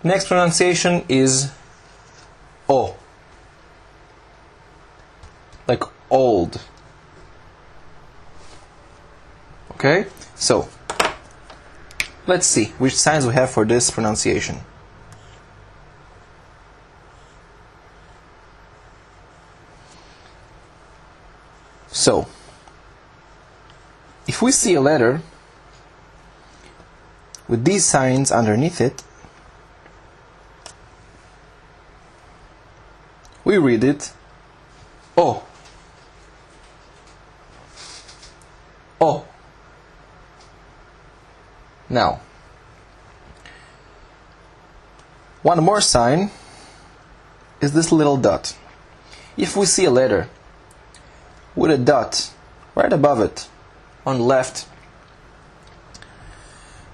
Next pronunciation is O, like old. Okay, so let's see which signs we have for this pronunciation. So, if we see a letter with these signs underneath it, we read it O. O. Now, one more sign is this little dot. If we see a letter with a dot right above it on the left,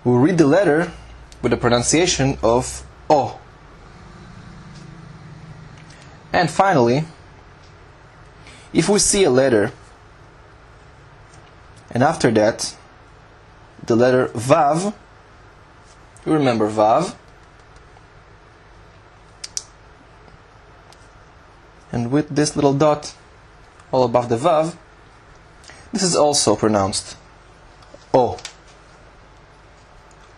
we read the letter with the pronunciation of O. And finally, if we see a letter and after that the letter Vav, you remember Vav, and with this little dot all above the Vav, this is also pronounced O.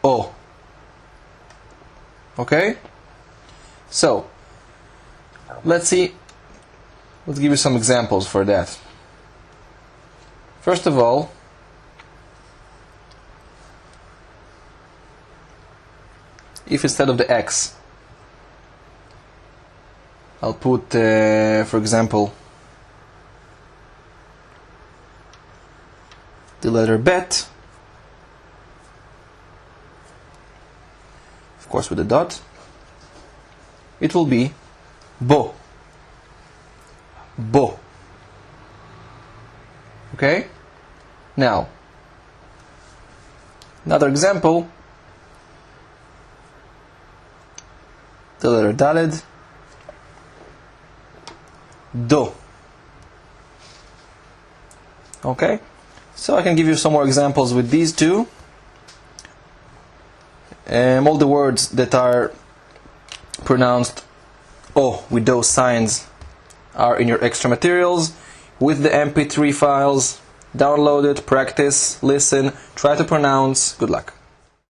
O. Okay? So, let's give you some examples for that. First of all, if instead of the X, I'll put, for example, the letter Bet, of course with a dot, it will be Bo. Bo. Okay? Now, another example, the letter Daled, Do. Okay? So I can give you some more examples with these two. All the words that are pronounced O with those signs are in your extra materials with the MP3 files. Download it, practice, listen, try to pronounce. Good luck.